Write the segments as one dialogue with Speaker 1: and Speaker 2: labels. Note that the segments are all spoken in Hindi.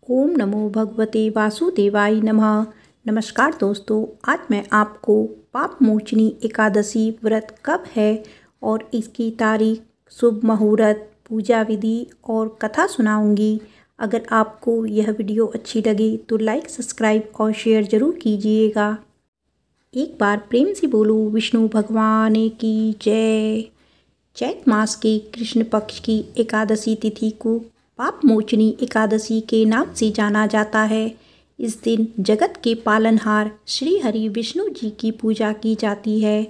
Speaker 1: ओम नमो भगवते वासुदेवाय नमः। नमस्कार दोस्तों, आज मैं आपको पाप मोचनी एकादशी व्रत कब है और इसकी तारीख, शुभ मुहूर्त, पूजा विधि और कथा सुनाऊंगी। अगर आपको यह वीडियो अच्छी लगे तो लाइक, सब्सक्राइब और शेयर ज़रूर कीजिएगा। एक बार प्रेम से बोलो विष्णु भगवान की जय। चैत मास के कृष्ण पक्ष की एकादशी तिथि को पाप मोचनी एकादशी के नाम से जाना जाता है। इस दिन जगत के पालनहार श्री हरि विष्णु जी की पूजा की जाती है।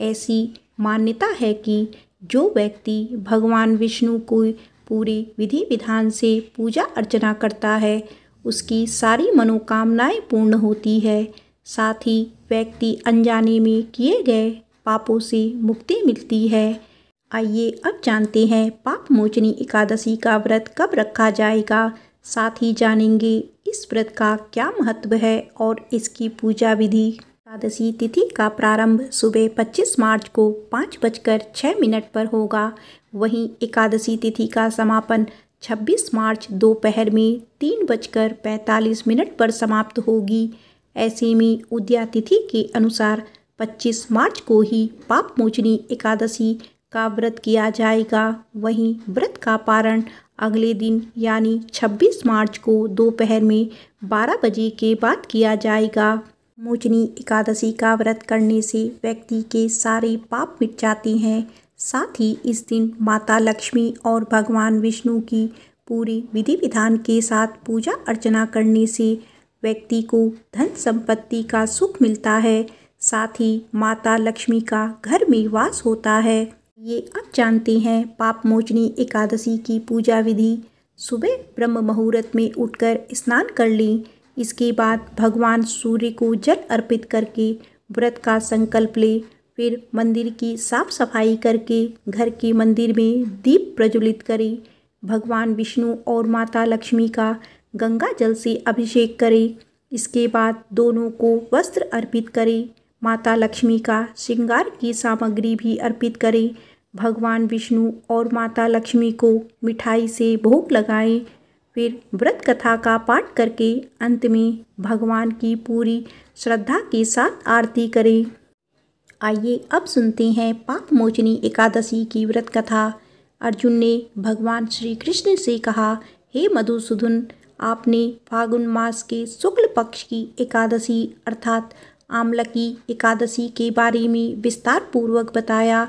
Speaker 1: ऐसी मान्यता है कि जो व्यक्ति भगवान विष्णु को पूरे विधि विधान से पूजा अर्चना करता है उसकी सारी मनोकामनाएं पूर्ण होती है। साथ ही व्यक्ति अनजाने में किए गए पापों से मुक्ति मिलती है। आइए अब जानते हैं पाप मोचनी एकादशी का व्रत कब रखा जाएगा। साथ ही जानेंगे इस व्रत का क्या महत्व है और इसकी पूजा विधि। एकादशी तिथि का प्रारंभ सुबह 25 मार्च को 5:06 पर होगा। वहीं एकादशी तिथि का समापन 26 मार्च दोपहर में 3:45 पर समाप्त होगी। ऐसे में उदया तिथि के अनुसार 25 मार्च को ही पाप मोचनी एकादशी का व्रत किया जाएगा। वहीं व्रत का पारण अगले दिन यानी 26 मार्च को दोपहर में 12 बजे के बाद किया जाएगा। मोचनी एकादशी का व्रत करने से व्यक्ति के सारे पाप मिट जाते हैं। साथ ही इस दिन माता लक्ष्मी और भगवान विष्णु की पूरी विधि विधान के साथ पूजा अर्चना करने से व्यक्ति को धन संपत्ति का सुख मिलता है। साथ ही माता लक्ष्मी का घर में वास होता है। ये अब जानते हैं पाप मोचनी एकादशी की पूजा विधि। सुबह ब्रह्म मुहूर्त में उठकर स्नान कर लें। इसके बाद भगवान सूर्य को जल अर्पित करके व्रत का संकल्प लें। फिर मंदिर की साफ सफाई करके घर के मंदिर में दीप प्रज्वलित करें। भगवान विष्णु और माता लक्ष्मी का गंगा जल से अभिषेक करें। इसके बाद दोनों को वस्त्र अर्पित करें। माता लक्ष्मी का श्रृंगार की सामग्री भी अर्पित करें। भगवान विष्णु और माता लक्ष्मी को मिठाई से भोग लगाएं। फिर व्रत कथा का पाठ करके अंत में भगवान की पूरी श्रद्धा के साथ आरती करें। आइए अब सुनते हैं पाप मोचनी एकादशी की व्रत कथा। अर्जुन ने भगवान श्री कृष्ण से कहा, हे मधुसूदन, आपने फागुन मास के शुक्ल पक्ष की एकादशी अर्थात आमलकी एकादशी के बारे में विस्तार पूर्वक बताया।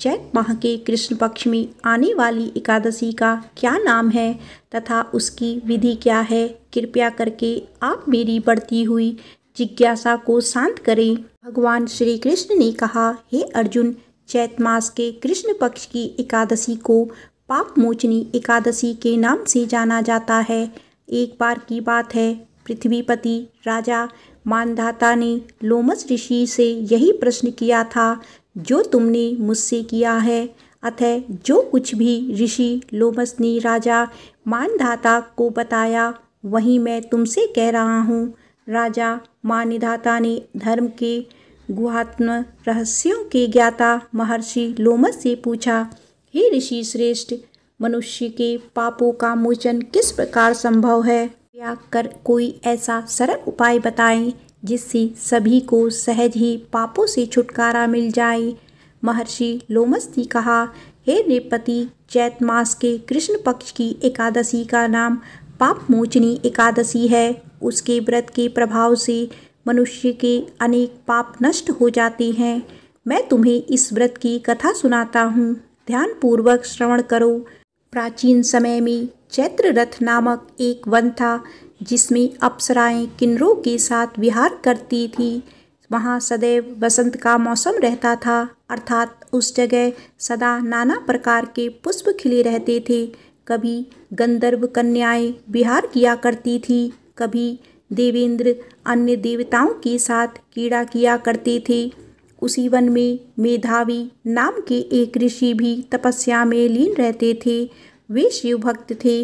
Speaker 1: चैत माह के कृष्ण पक्ष में आने वाली एकादशी का क्या नाम है तथा उसकी विधि क्या है, कृपया करके आप मेरी बढ़ती हुई जिज्ञासा को शांत करें। भगवान श्री कृष्ण ने कहा, हे अर्जुन, चैत मास के कृष्ण पक्ष की एकादशी को पाप मोचनी एकादशी के नाम से जाना जाता है। एक बार की बात है, पृथ्वीपति राजा मानधाता ने लोमस ऋषि से यही प्रश्न किया था जो तुमने मुझसे किया है। अतः जो कुछ भी ऋषि लोमस ने राजा मानधाता को बताया वही मैं तुमसे कह रहा हूँ। राजा मानधाता ने धर्म के गुहात्म रहस्यों के ज्ञाता महर्षि लोमस से पूछा, हे ऋषि श्रेष्ठ, मनुष्य के पापों का मोचन किस प्रकार संभव है? कृपया कर कोई ऐसा सरल उपाय बताएं जिससे सभी को सहज ही पापों से छुटकारा मिल जाए। महर्षि लोमस ने कहा, हे नृपति, चैत मास के कृष्ण पक्ष की एकादशी का नाम पाप मोचनी एकादशी है। उसके व्रत के प्रभाव से मनुष्य के अनेक पाप नष्ट हो जाते हैं। मैं तुम्हें इस व्रत की कथा सुनाता हूँ, ध्यानपूर्वक श्रवण करो। प्राचीन समय में चैत्र रथ नामक एक वन था जिसमें अप्सराएं किन्नरों के साथ विहार करती थी। वहाँ सदैव बसंत का मौसम रहता था, अर्थात उस जगह सदा नाना प्रकार के पुष्प खिले रहते थे। कभी गंधर्व कन्याएं विहार किया करती थी, कभी देवेंद्र अन्य देवताओं के साथ क्रीड़ा किया करते थे। उसी वन में मेधावी नाम के एक ऋषि भी तपस्या में लीन रहते थे। वे शिव भक्त थे।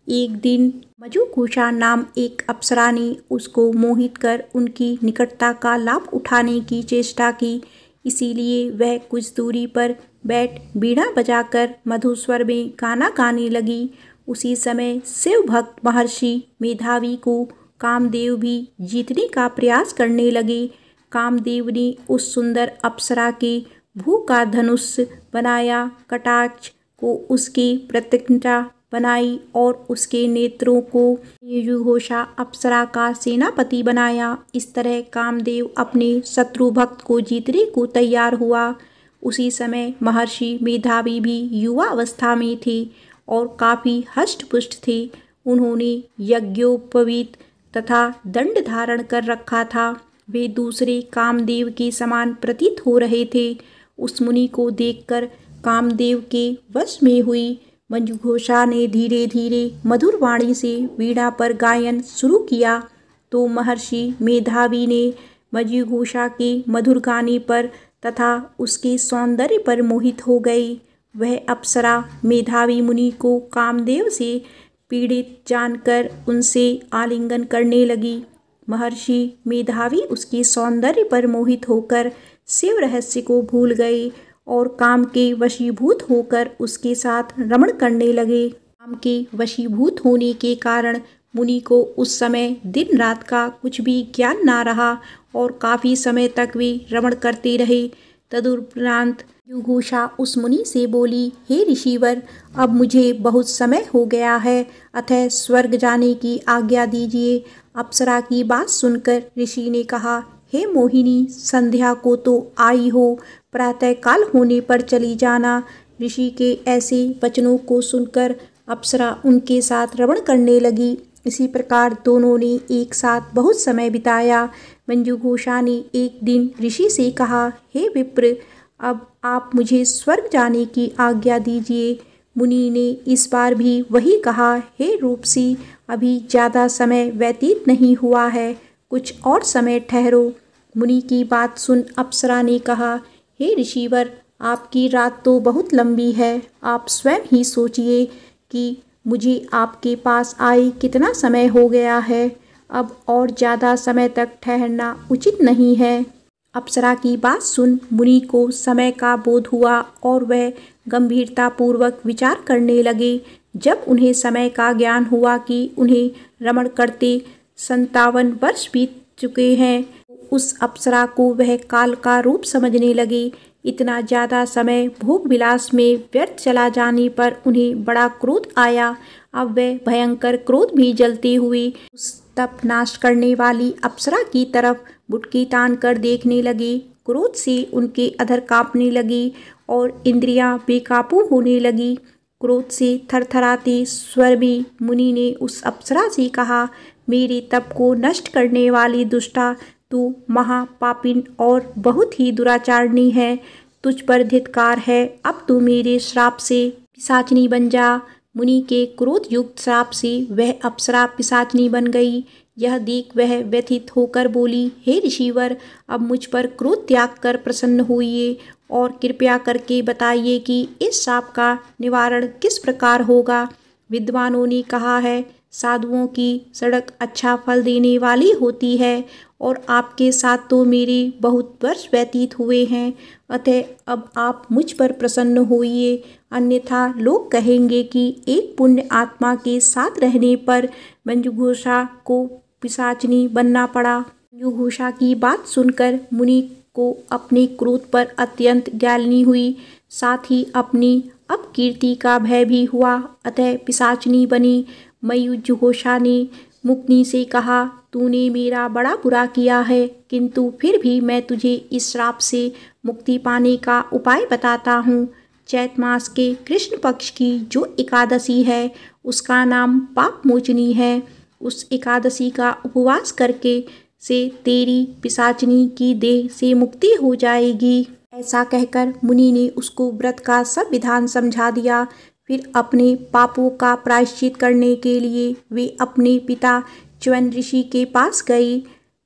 Speaker 1: एक दिन मधुकुशा नाम एक अप्सरा ने उसको मोहित कर उनकी निकटता का लाभ उठाने की चेष्टा की। इसीलिए वह कुछ दूरी पर बैठ बीड़ा बजाकर मधुस्वर में गाना गाने लगी। उसी समय शिव भक्त महर्षि मेधावी को कामदेव भी जीतने का प्रयास करने लगे। कामदेव ने उस सुंदर अप्सरा के भू का धनुष बनाया, कटाक्ष को उसकी प्रतिज्ञा बनाई और उसके नेत्रों को मयूरघोषा अप्सरा का सेनापति बनाया। इस तरह कामदेव अपने शत्रु भक्त को जीतने को तैयार हुआ। उसी समय महर्षि मेधावी भी युवा अवस्था में थे और काफ़ी हष्ट-पुष्ट थे। उन्होंने यज्ञोपवीत तथा दंड धारण कर रखा था। वे दूसरे कामदेव के समान प्रतीत हो रहे थे। उस मुनि को देखकर कामदेव के वश में हुई मयूरघोषा ने धीरे धीरे मधुर वाणी से वीणा पर गायन शुरू किया तो महर्षि मेधावी ने मयूरघोषा के मधुर गाने पर तथा उसके सौंदर्य पर मोहित हो गई। वह अप्सरा मेधावी मुनि को कामदेव से पीड़ित जानकर उनसे आलिंगन करने लगी। महर्षि मेधावी उसके सौंदर्य पर मोहित होकर शिव रहस्य को भूल गए और काम के वशीभूत होकर उसके साथ रमण करने लगे। काम के वशीभूत होने के कारण मुनि को उस समय दिन रात का कुछ भी ज्ञान ना रहा और काफ़ी समय तक वे रमण करते रहे। तदुपरांत मयूरघोषा उस मुनि से बोली, हे ऋषिवर, अब मुझे बहुत समय हो गया है, अतः स्वर्ग जाने की आज्ञा दीजिए। अप्सरा की बात सुनकर ऋषि ने कहा, हे मोहिनी, संध्या को तो आई हो, प्रातःकाल होने पर चली जाना। ऋषि के ऐसे वचनों को सुनकर अप्सरा उनके साथ रमण करने लगी। इसी प्रकार दोनों ने एक साथ बहुत समय बिताया। मयूरघोषा ने एक दिन ऋषि से कहा, हे विप्र, अब आप मुझे स्वर्ग जाने की आज्ञा दीजिए। मुनि ने इस बार भी वही कहा, हे रूपसी, अभी ज़्यादा समय व्यतीत नहीं हुआ है, कुछ और समय ठहरो। मुनि की बात सुन अप्सरा ने कहा, हे ऋषिवर, आपकी रात तो बहुत लंबी है, आप स्वयं ही सोचिए कि मुझे आपके पास आए कितना समय हो गया है, अब और ज़्यादा समय तक ठहरना उचित नहीं है। अप्सरा की बात सुन मुनि को समय का बोध हुआ और वह गंभीरतापूर्वक विचार करने लगे। जब उन्हें समय का ज्ञान हुआ कि उन्हें रमण करते 57 वर्ष बीत चुके हैं, उस अप्सरा को वह काल का रूप समझने लगे। इतना ज़्यादा समय भोग विलास में व्यर्थ चला जाने पर उन्हें बड़ा क्रोध आया। अब वह भयंकर क्रोध भी जलते हुए उस तप नाश करने वाली अप्सरा की तरफ बुटकी तान कर देखने लगे। क्रोध से उनके अधर कांपने लगी और इंद्रियां बेकाबू होने लगी। क्रोध से थरथराते स्वर में मुनि ने उस अप्सरा से कहा, मेरे तप को नष्ट करने वाली दुष्टा, तू महापापिन और बहुत ही दुराचारणी है। तुझ पर धिक्कार है, अब तू मेरे श्राप से पिशाचिनी बन जा। मुनि के क्रोध युक्त श्राप से वह अप्सरा पिशाचिनी बन गई। यह देख वह व्यथित होकर बोली, हे ऋषिवर, अब मुझ पर क्रोध त्याग कर प्रसन्न होइए और कृपया करके बताइए कि इस श्राप का निवारण किस प्रकार होगा। विद्वानों ने कहा है, साधुओं की सड़क अच्छा फल देने वाली होती है और आपके साथ तो मेरे बहुत वर्ष व्यतीत हुए हैं, अतः अब आप मुझ पर प्रसन्न होइए, अन्यथा लोग कहेंगे कि एक पुण्य आत्मा के साथ रहने पर मयूरघोषा को पिशाचिनी बनना पड़ा। मयूरघोषा की बात सुनकर मुनि को अपने क्रोध पर अत्यंत ग्लानि हुई, साथ ही अपनी अपकीर्ति का भय भी हुआ, अतः पिशाचिनी बनी। मयूरघोषा ने मुकनी से कहा, तूने मेरा बड़ा बुरा किया है, किंतु फिर भी मैं तुझे इस श्राप से मुक्ति पाने का उपाय बताता हूँ। चैत मास के कृष्ण पक्ष की जो एकादशी है उसका नाम पाप मोचनी है। उस एकादशी का उपवास करके से तेरी पिशाचिनी की देह से मुक्ति हो जाएगी। ऐसा कहकर मुनि ने उसको व्रत का सब विधान समझा दिया। फिर अपने पापों का प्रायश्चित करने के लिए वे अपने पिता च्यवन ऋषि के पास गए।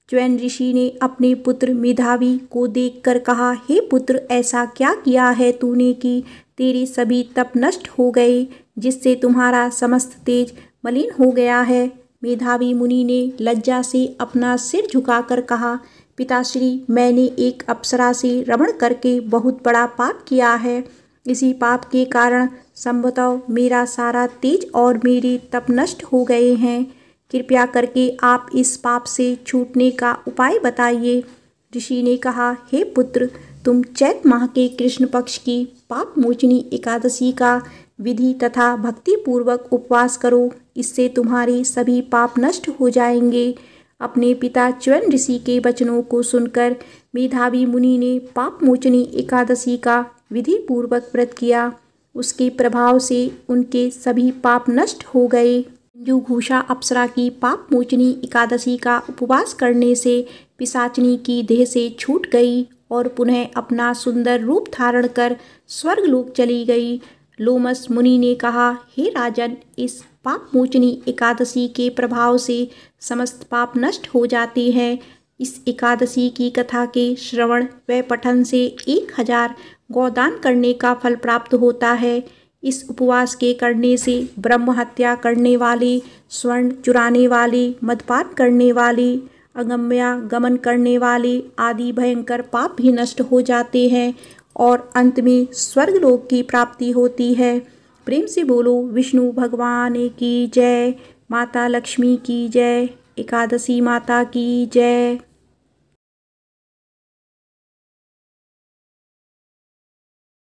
Speaker 1: च्यवन ऋषि ने अपने पुत्र मेधावी को देखकर कहा, हे पुत्र, ऐसा क्या किया है तूने कि तेरे सभी तप नष्ट हो गए, जिससे तुम्हारा समस्त तेज मलिन हो गया है। मेधावी मुनि ने लज्जा से अपना सिर झुकाकर कहा, पिताश्री, मैंने एक अप्सरा से रमण करके बहुत बड़ा पाप किया है, इसी पाप के कारण संभवतः मेरा सारा तेज और मेरे तप नष्ट हो गए हैं। कृपया करके आप इस पाप से छूटने का उपाय बताइए। ऋषि ने कहा, हे पुत्र, तुम चैत माह के कृष्ण पक्ष की पाप मोचनी एकादशी का विधि तथा भक्ति पूर्वक उपवास करो। इससे तुम्हारे सभी पाप नष्ट हो जाएंगे। अपने पिता च्यवन ऋषि के वचनों को सुनकर मेधावी मुनि ने पाप मोचनी एकादशी का विधि पूर्वक व्रत किया। उसके प्रभाव से उनके सभी पाप नष्ट हो गए। मंजूघोषा अप्सरा की पाप मोचनी एकादशी का उपवास करने से पिशाचिनी की देह से छूट गई और पुनः अपना सुंदर रूप धारण कर स्वर्गलोक चली गई। लोमस मुनि ने कहा, हे राजन, इस पाप मोचनी एकादशी के प्रभाव से समस्त पाप नष्ट हो जाते हैं। इस एकादशी की कथा के श्रवण व पठन से 1000 गोदान करने का फल प्राप्त होता है। इस उपवास के करने से ब्रह्म हत्या करने वाले, स्वर्ण चुराने वाले, मदपान करने वाले, अगम्या गमन करने वाले आदि भयंकर पाप भी नष्ट हो जाते हैं और अंत में स्वर्गलोक की प्राप्ति होती है। प्रेम से बोलो विष्णु भगवान की जय, माता लक्ष्मी की जय, एकादशी माता की जय।